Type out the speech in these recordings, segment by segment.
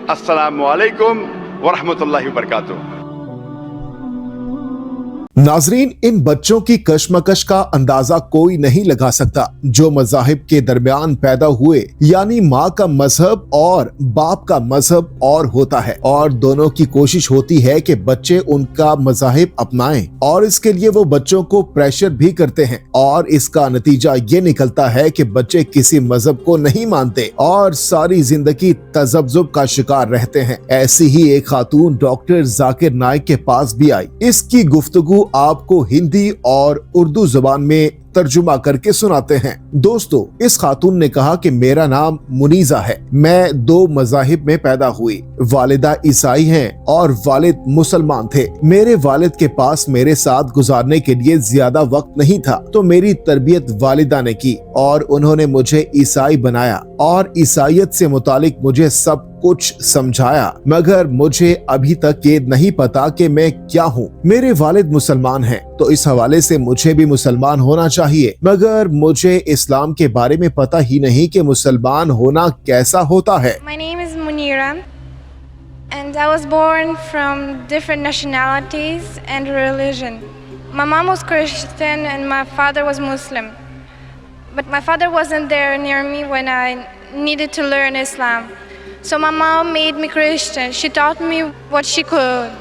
السلام علیکم ورحمۃ اللہ وبرکاتہ۔ ناظرین، ان بچوں کی کشمکش کا اندازہ کوئی نہیں لگا سکتا جو مذاہب کے درمیان پیدا ہوئے، یعنی ماں کا مذہب اور باپ کا مذہب اور ہوتا ہے، اور دونوں کی کوشش ہوتی ہے کہ بچے ان کا مذاہب اپنائیں، اور اس کے لیے وہ بچوں کو پریشر بھی کرتے ہیں، اور اس کا نتیجہ یہ نکلتا ہے کہ بچے کسی مذہب کو نہیں مانتے اور ساری زندگی تذبذب کا شکار رہتے ہیں۔ ایسی ہی ایک خاتون ڈاکٹر ذاکر نائک کے پاس بھی آئی۔ اس کی گفتگو آپ کو ہندی اور اردو زبان میں ترجمہ کر کے سناتے ہیں۔ دوستو، اس خاتون نے کہا کہ میرا نام منیزہ ہے، میں 2 مذاہب میں پیدا ہوئی، والدہ عیسائی ہیں اور والد مسلمان تھے۔ میرے والد کے پاس میرے ساتھ گزارنے کے لیے زیادہ وقت نہیں تھا، تو میری تربیت والدہ نے کی اور انہوں نے مجھے عیسائی بنایا اور عیسائیت سے متعلق مجھے سب کچھ سمجھایا، مگر مجھے ابھی تک یہ نہیں پتا کہ میں کیا ہوں۔ میرے والد مسلمان ہیں تو اس حوالے سے مجھے بھی مسلمان ہونا چاہیے، مگر مجھے اسلام کے بارے میں پتہ ہی نہیں کہ مسلمان ہونا کیسا ہوتا ہے۔ My name is Munira and I was born from different nationalities and religion. My mom was Christian and my father was Muslim. But my father wasn't there near me when I needed to learn Islam. So my mom made me Christian. She taught me what she could.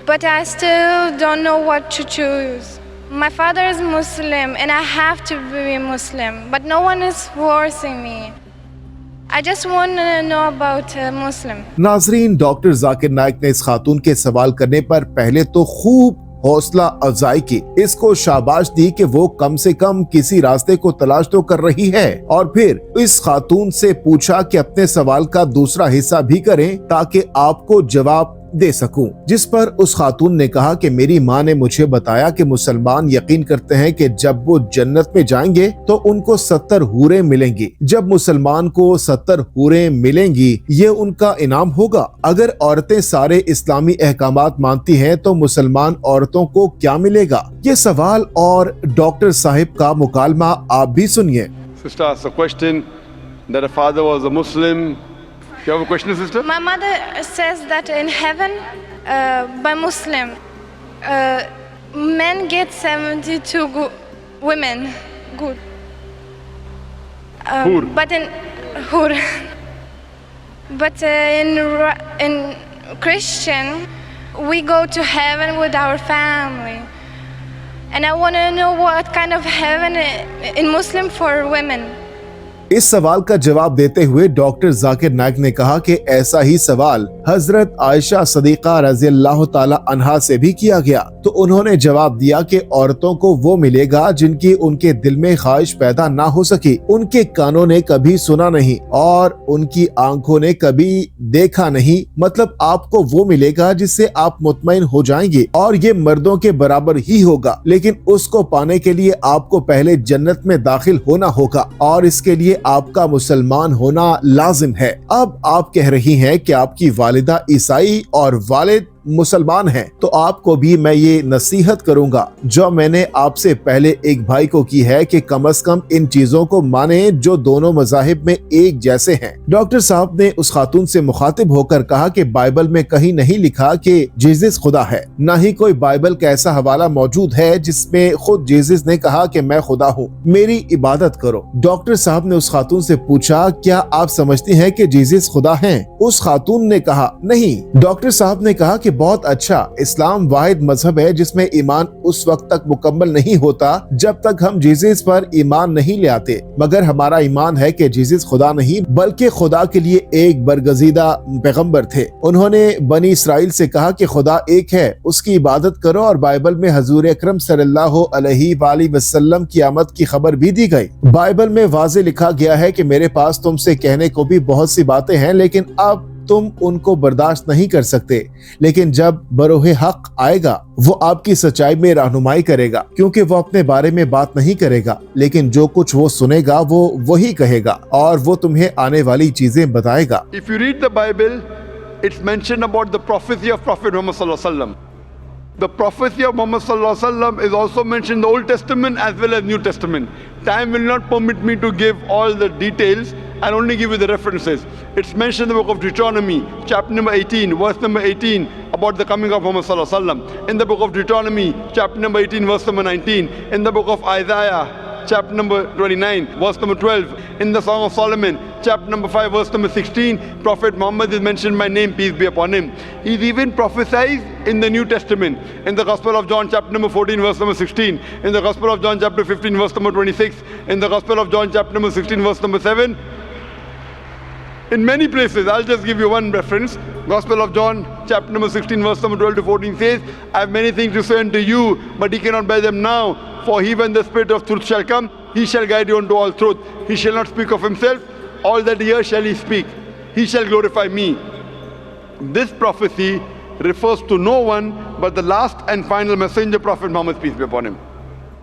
But I still don't know what to choose. My father is Muslim and I have to be Muslim, but no one is forcing me. I just want to know about Muslim. ناظرین، doctor Zakir Naik نے اس خاتون کے سوال کرنے پر پہلے تو خوب حوصلہ افزائی کی، اس کو شاباش دی کہ وہ کم سے کم کسی راستے کو تلاش تو کر رہی ہے، اور پھر اس خاتون سے پوچھا کہ اپنے سوال کا دوسرا حصہ بھی کریں تاکہ آپ کو جواب دے سکوں، جس پر اس خاتون نے کہا کہ میری ماں نے مجھے بتایا کہ مسلمان یقین کرتے ہیں کہ جب وہ جنت میں جائیں گے تو ان کو 70 حوریں ملیں گی۔ جب مسلمان کو 70 حوریں ملیں گی، یہ ان کا انعام ہوگا۔ اگر عورتیں سارے اسلامی احکامات مانتی ہیں تو مسلمان عورتوں کو کیا ملے گا؟ یہ سوال اور ڈاکٹر صاحب کا مکالمہ آپ بھی سنیے۔ Sister asked a question that her father was a Muslim. You have a question, sister? My mother says that in heaven, by Muslim, men get 72 women. Good. Hur. But in Hur. But in Christian, we go to heaven with our family. And I want to know what kind of heaven in Muslim for women. اس سوال کا جواب دیتے ہوئے doctor Zakir Naik نے کہا کہ ایسا ہی سوال حضرت عائشہ صدیقہ رضی اللہ تعالی عنہا سے بھی کیا گیا، تو انہوں نے جواب دیا کہ عورتوں کو وہ ملے گا جن کی ان کے دل میں خواہش پیدا نہ ہو سکی، ان کے کانوں نے کبھی سنا نہیں اور ان کی آنکھوں نے کبھی دیکھا نہیں، مطلب آپ کو وہ ملے گا جس سے آپ مطمئن ہو جائیں گے، اور یہ مردوں کے برابر ہی ہوگا، لیکن اس کو پانے کے لیے آپ کو پہلے جنت میں داخل ہونا ہوگا، اور اس کے لیے آپ کا مسلمان ہونا لازم ہے۔ اب آپ کہہ رہی ہیں کہ آپ کی والدہ عیسائی اور والد مسلمان ہیں، تو آپ کو بھی میں یہ نصیحت کروں گا جو میں نے آپ سے پہلے ایک بھائی کو کی ہے کہ کم از کم ان چیزوں کو مانیں جو دونوں مذاہب میں ایک جیسے ہیں۔ ڈاکٹر صاحب نے اس خاتون سے مخاطب ہو کر کہا کہ بائبل میں کہیں نہیں لکھا کہ جیزس خدا ہے، نہ ہی کوئی بائبل کا ایسا حوالہ موجود ہے جس میں خود جیزس نے کہا کہ میں خدا ہوں، میری عبادت کرو۔ ڈاکٹر صاحب نے اس خاتون سے پوچھا کیا آپ سمجھتی ہیں کہ جیزس خدا ہیں؟ اس خاتون نے کہا نہیں۔ ڈاکٹر صاحب نے کہا کہ بہت اچھا، اسلام واحد مذہب ہے جس میں ایمان اس وقت تک مکمل نہیں ہوتا جب تک ہم جیزس پر ایمان نہیں لے آتے، مگر ہمارا ایمان ہے کہ جیزس خدا نہیں بلکہ خدا کے لیے ایک برگزیدہ پیغمبر تھے۔ انہوں نے بنی اسرائیل سے کہا کہ خدا ایک ہے، اس کی عبادت کرو، اور بائبل میں حضور اکرم صلی اللہ علیہ وآلہ وسلم کی آمد کی خبر بھی دی گئی۔ بائبل میں واضح لکھا گیا ہے کہ میرے پاس تم سے کہنے کو بھی بہت سی باتیں ہیں لیکن اب تم ان کو برداشت نہیں کر سکتے، لیکن جب بروح حق آئے گا وہ آپ کی سچائی میں رہنمائی کرے گا، کیونکہ وہ اپنے بارے میں بات نہیں کرے گا لیکن جو کچھ وہ سنے گا وہ وہی کہے گا، اور وہ تمہیں آنے والی چیزیں بتائے گا۔ If you read the Bible, it's mentioned about the prophecy of Prophet Muhammad sallallahu alaihi wasallam. The prophecy of Muhammad sallallahu alaihi wasallam is also mentioned in the Old Testament as well as New Testament. Time will not permit me to give all the details. I'll only give you the references. It's mentioned in the book of Deuteronomy, chapter number 18, verse number 18, about the coming of Muhammad sallallahu alaihi wasallam. In the book of Deuteronomy, chapter number 18, verse number 19. In the book of Isaiah, chapter number 29, verse number 12. In the Song of Solomon, chapter number 5, verse number 16, Prophet Muhammad is mentioned by name, peace be upon him. He's even prophesied in the New Testament. In the Gospel of John, chapter number 14, verse number 16. In the Gospel of John, chapter 15, verse number 26. In the Gospel of John, chapter number 16, verse number 7. In many places, I'll just give you one reference. Gospel of John, chapter number 16, verse number 12 to 14 says, I have many things to say unto you, but ye cannot bear them now. For he, when the Spirit of truth shall come, he shall guide you unto all truth. He shall not speak of himself. All that he hears shall he speak. He shall glorify me. This prophecy refers to no one but the last and final messenger, Prophet Muhammad, peace be upon him.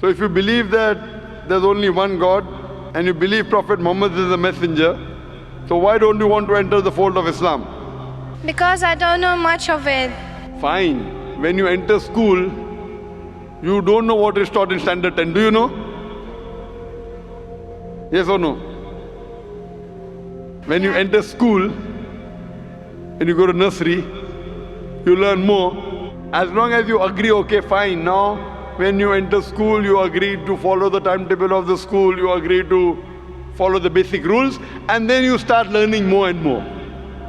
So if you believe that there's only one God and you believe Prophet Muhammad is a messenger, so why don't you want to enter the fold of Islam? Because I don't know much of it. Fine. When you enter school, you don't know what is taught in standard 10. Do you know? Yes or no? When you enter school and you go to nursery, you learn more. As long as you agree, okay, fine. Now, when you enter school, you agree to follow the timetable of the school, you agree to follow the basic rules, and then you start learning more and more.